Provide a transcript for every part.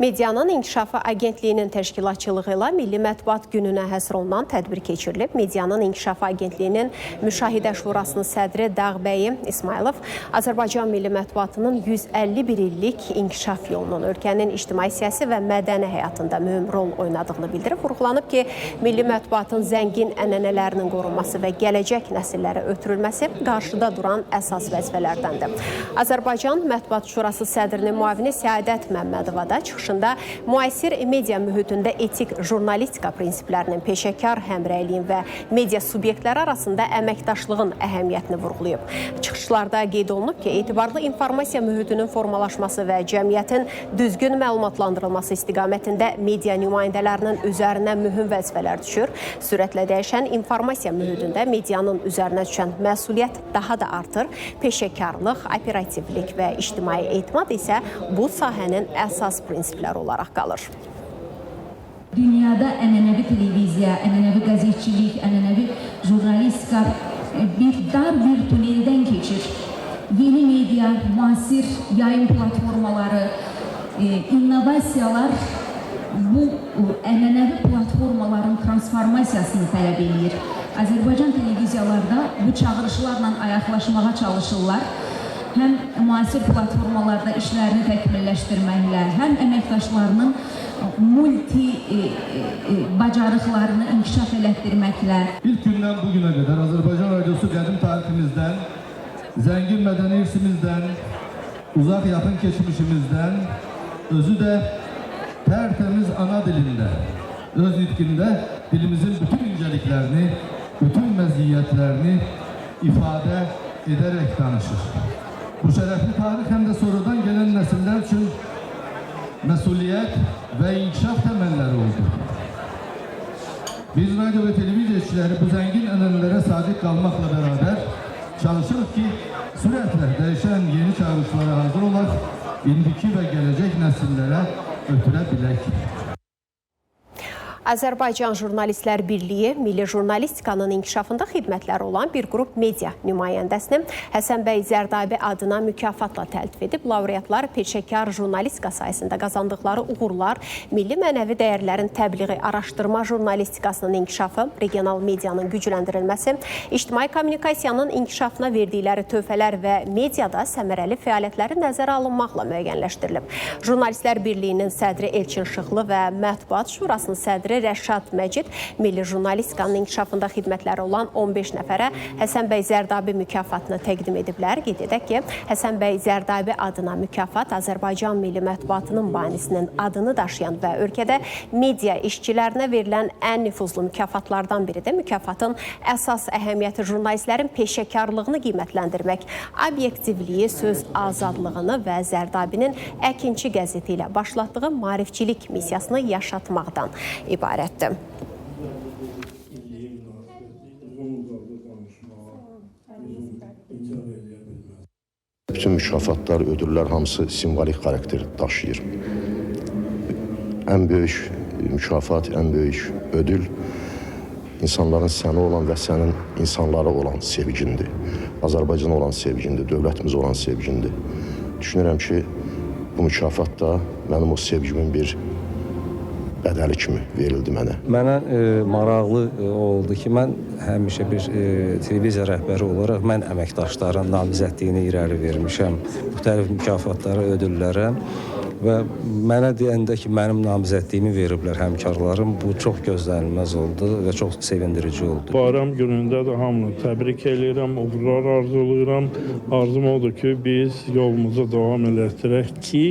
Medianın İnkişafı Agentliyinin təşkilatçılığı ilə Milli Mətbuat Gününə həsr olunan tədbir keçirilib. Medianın İnkişafı Agentliyinin Müşahidə Şurasının sədri Dağbəyi İsmailov Azərbaycan Milli Mətbuatının 151 illik inkişaf yolunun ölkənin ictimai siyasi və mədəni həyatında mühüm rol oynadığını bildirib. Vurğulanıb ki, milli mətbuatın zəngin ənənələrinin qorunması və gələcək nəsillərə ötürülməsi qarşıda duran əsas vəzifələrdəndir. Azərbaycan Mətbuat Şurası sədrinin müavini Səadət Məmmədova da çıxışında müasir media mühitində etik jurnalistika prinsiplərinin, peşəkar həmrəyliyin və media subyektləri arasında əməkdaşlığın əhəmiyyətini vurğulayıb. Çıxışlarda qeyd olunub ki, etibarlı informasiya mühitinin formalaşması və cəmiyyətin düzgün məlumatlandırılması istiqamətində media nümayəndələrinin üzərinə mühüm vəzifələr düşür. Sürətlə dəyişən informasiya mühitində medianın üzərinə düşən məsuliyyət daha da artır. Peşəkarlıq, operativlik və ictimai etimad isə bu sahənin əsas prinsipləri olaraq qalır. Dünyada ənənəvi televiziya, ənənəvi qəzetçilik, ənənəvi jurnalistika dar bir tuneldən keçir. Yeni media, müasir yayın platformaları, innovasiyalar bu ənənəvi platformaların transformasiyasını tələb edir. Azərbaycan televiziyalarda bu çağırışlarla ayaqlaşmağa çalışırlar. Həm müasir platformalarda işlərini təkmilləşdirməklə, həm əməkdaşlarının bacarıqlarını inkişaf elətdirməklə. İlk gündən bugünə qədər Azərbaycan radiosu qədim tariximizdən, zəngin mədəni irsimizdən, uzaq yaxın keçmişimizdən, özü də tərtəmiz ana dilində, öz nitqində dilimizin bütün incəliklərini, bütün məziyyətlərini ifadə edərək danışır. Bu şərəfli tarix həm də sonradan gələn nəsillər üçün məsuliyyət və inkişaf təməlləri oldu. Biz radio və televiziya işçiləri bu zəngin ənənələrə sadiq qalmaqla bərabər çalışırıq ki, sürətlə dəyişən yeni çağırışlara hazır olaq, indiki və gələcək nəsillərə ötürə bilək. Azərbaycan Jurnalistlər Birliyi milli jurnalistikanın inkişafında xidmətləri olan bir qrup media nümayəndəsini Həsən bəy Zərdabi adına mükafatla təltif edib. Laureatlar peşəkar jurnalistika sayəsində qazandıqları uğurlar, milli mənəvi dəyərlərin təbliği, araşdırma jurnalistikasının inkişafı, regional medianın gücləndirilməsi, ictimai kommunikasiyanın inkişafına verdikləri töhfələr və mediada səmərəli fəaliyyətləri nəzərə alınmaqla müəyyənləşdirilib. Jurnalistlər Birliyinin sədri Elçin Şıxlı və Mətbuat Şurasının sədri Rəşad Məcid milli jurnalistikanın inkişafında xidmətləri olan 15 nəfərə Həsən bəy Zərdabi mükafatını təqdim ediblər. Qeyd edək ki, Həsən bəy Zərdabi adına mükafat Azərbaycan milli mətbuatının banisinin adını daşıyan və ölkədə media işçilərinə verilən ən nüfuzlu mükafatlardan biridir. Mükafatın əsas əhəmiyyəti jurnalistlərin peşəkarlığını qiymətləndirmək, obyektivliyi, söz azadlığını və Zərdabinin Əkinçi qəzeti ilə başlatdığı maarifçilik missiyasını yaşatmaqdan ibarətdir. Bütün mükafatlar, ödüllər hamısı simvolik xarakter daşıyır. Ən böyük mükafat, ən böyük ödül insanların sənə olan və sənin insanlara olan sevgindir. Azərbaycana olan sevgindir, dövlətimizə olan sevgindir. Düşünürəm ki, bu mükafat da mənim o sevgimin bir bədəli kimi verildi mənə. Mənə maraqlı oldu ki, mən həmişə bir televiziya rəhbəri olaraq mən əməkdaşların namizədliyini irəli vermişəm. Müxtəlif mükafatlara, ödüllərə və mənə deyəndə ki, mənim namizədliyimi veriblər həmkarlarım. Bu çox gözlənilməz oldu və çox sevindirici oldu. Bayram günündə də hamını təbrik edirəm, uğurlar arzulayıram. Arzum odur ki, biz yolumuza davam elətdirək ki,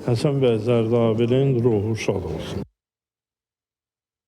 Həsən bəy Zərdabinin ruhu şad olsun.